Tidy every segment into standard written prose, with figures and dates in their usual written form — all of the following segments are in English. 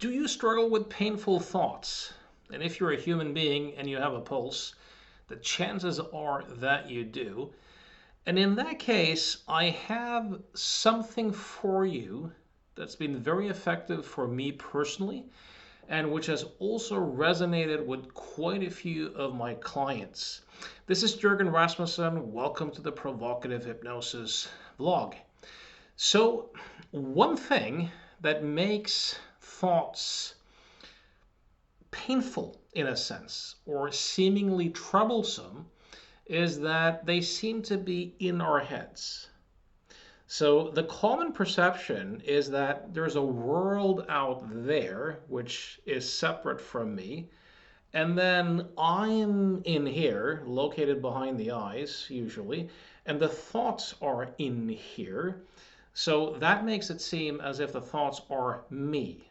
Do you struggle with painful thoughts? And if you're a human being and you have a pulse, the chances are that you do. And in that case, I have something for you that's been very effective for me personally and which has also resonated with quite a few of my clients. This is Jürgen Rasmussen. Welcome to the Provocative Hypnosis vlog. So, one thing that makes thoughts painful in a sense or seemingly troublesome is that they seem to be in our heads. So the common perception is that there's a world out there which is separate from me, and then I'm in here, located behind the eyes usually, and the thoughts are in here. So that makes it seem as if the thoughts are me.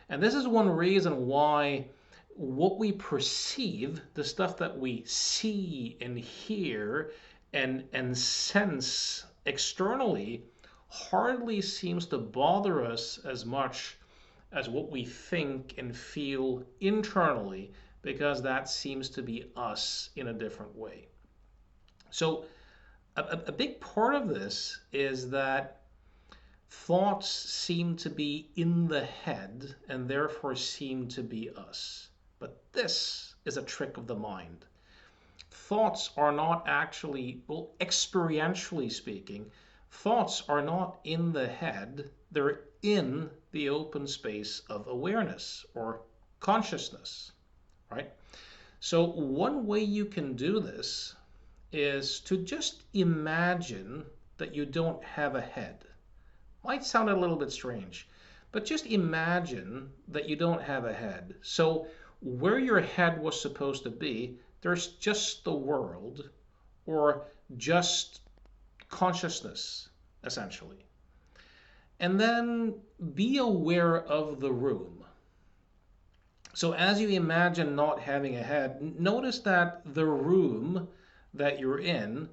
And this is one reason why what we perceive, the stuff that we see and hear and sense externally, hardly seems to bother us as much as what we think and feel internally, because that seems to be us in a different way. So a big part of this is that thoughts seem to be in the head and therefore seem to be us. But this is a trick of the mind. Thoughts are not actually, well, experientially speaking, thoughts are not in the head, they're in the open space of awareness or consciousness, right? So one way you can do this is to just imagine that you don't have a head. Might sound a little bit strange, but just imagine that you don't have a head. So where your head was supposed to be, there's just the world or just consciousness, essentially. And then be aware of the room. So as you imagine not having a head, notice that the room that you're in,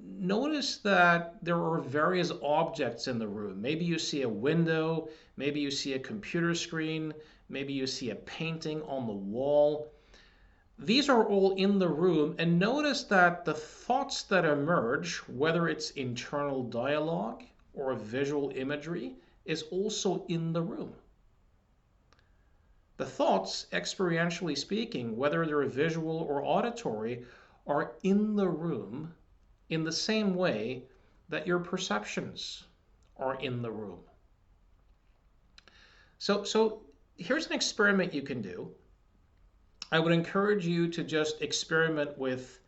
notice that there are various objects in the room. Maybe you see a window, maybe you see a computer screen, maybe you see a painting on the wall. These are all in the room, and notice that the thoughts that emerge, whether it's internal dialogue or visual imagery, is also in the room. The thoughts, experientially speaking, whether they're visual or auditory, are in the room in the same way that your perceptions are in the room. So here's an experiment you can do. I would encourage you to just experiment with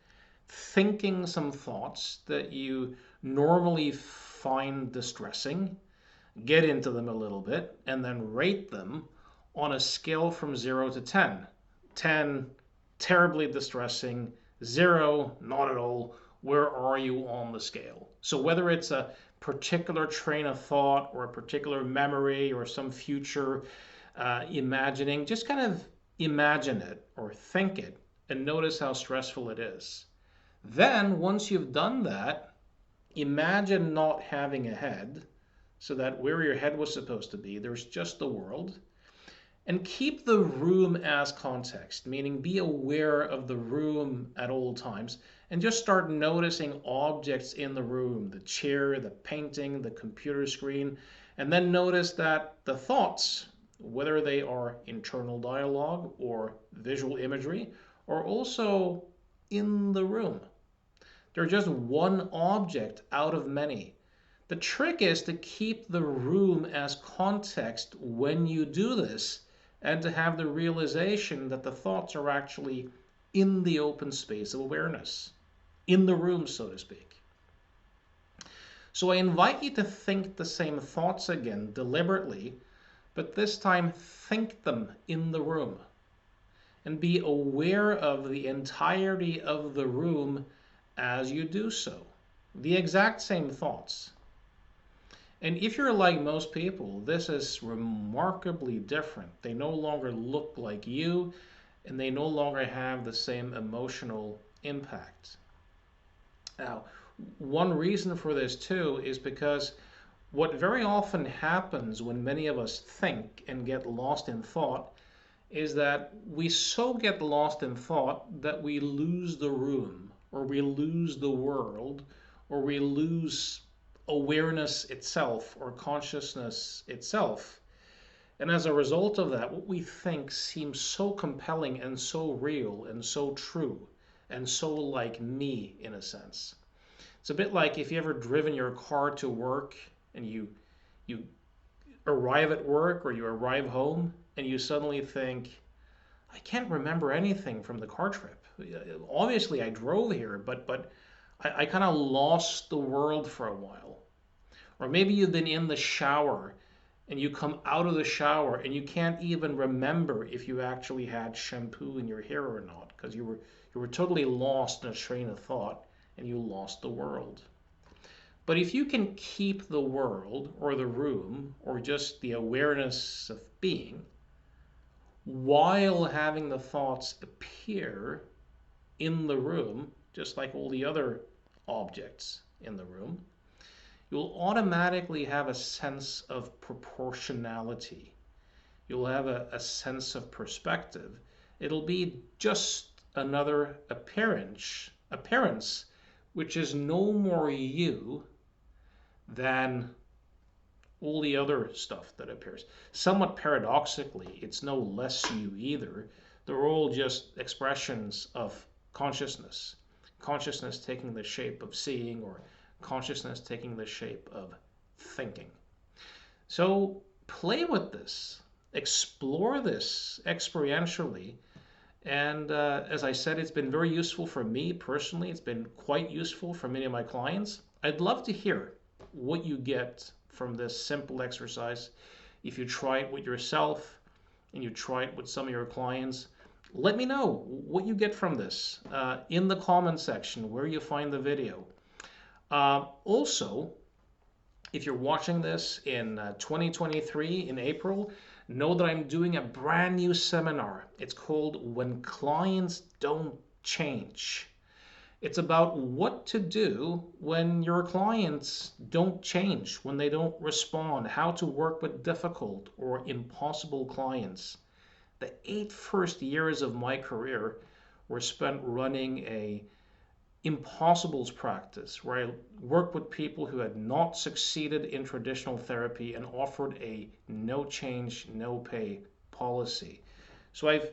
thinking some thoughts that you normally find distressing, get into them a little bit, and then rate them on a scale from 0 to 10. 10, terribly distressing. 0, not at all. Where are you on the scale? So whether it's a particular train of thought or a particular memory or some future imagining, just kind of imagine it or think it and notice how stressful it is. Then once you've done that, imagine not having a head, so that where your head was supposed to be, there's just the world. And keep the room as context, meaning be aware of the room at all times and just start noticing objects in the room, the chair, the painting, the computer screen, and then notice that the thoughts, whether they are internal dialogue or visual imagery, are also in the room. They're just one object out of many. The trick is to keep the room as context when you do this, and to have the realization that the thoughts are actually in the open space of awareness, in the room, so to speak. So I invite you to think the same thoughts again deliberately, but this time think them in the room and be aware of the entirety of the room as you do so. The exact same thoughts. And if you're like most people, this is remarkably different. They no longer look like you, and they no longer have the same emotional impact. Now, one reason for this too is because What very often happens when many of us think and get lost in thought is that we so get lost in thought that we lose the room, or we lose the world, or we lose awareness itself or consciousness itself. And as a result of that, what we think seems so compelling and so real and so true and so like me in a sense. It's a bit like if you ever driven your car to work and you arrive at work or you arrive home and you suddenly think, I can't remember anything from the car trip. Obviously, I drove here, but I kind of lost the world for a while. Or maybe you've been in the shower and you come out of the shower and you can't even remember if you actually had shampoo in your hair or not because you were totally lost in a train of thought and you lost the world. But if you can keep the world or the room or just the awareness of being while having the thoughts appear in the room, just like all the other objects in the room, you'll automatically have a sense of proportionality. You'll have a sense of perspective. It'll be just another appearance, which is no more you than all the other stuff that appears. Somewhat paradoxically, it's no less you either. They're all just expressions of consciousness. Consciousness taking the shape of seeing, or consciousness taking the shape of thinking. So play with this, explore this experientially. And as I said, it's been very useful for me personally. It's been quite useful for many of my clients. I'd love to hear what you get from this simple exercise. If you try it with yourself and you try it with some of your clients, let me know what you get from this in the comment section where you find the video. Also, if you're watching this in 2023 in April, know that I'm doing a brand new seminar. It's called When Clients Don't Change. It's about what to do when your clients don't change, when they don't respond, how to work with difficult or impossible clients. The 8 first years of my career were spent running a impossibles practice where I worked with people who had not succeeded in traditional therapy and offered a no change, no pay policy. So I've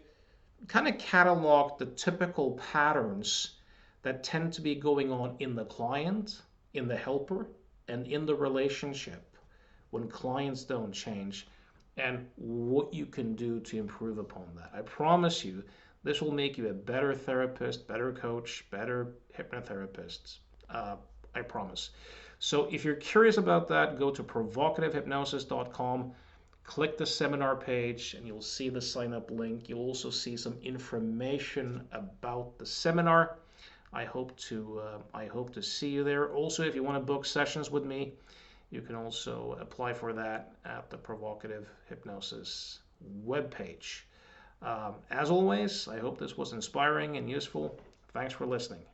kind of cataloged the typical patterns that tend to be going on in the client, in the helper, and in the relationship when clients don't change, and what you can do to improve upon that. I promise you, this will make you a better therapist, better coach, better hypnotherapist. I promise. So if you're curious about that, go to provocativehypnosis.com, click the seminar page, and you'll see the sign up link. You'll also see some information about the seminar. I hope to see you there. Also, if you want to book sessions with me, you can also apply for that at the Provocative Hypnosis webpage. As always, I hope this was inspiring and useful. Thanks for listening.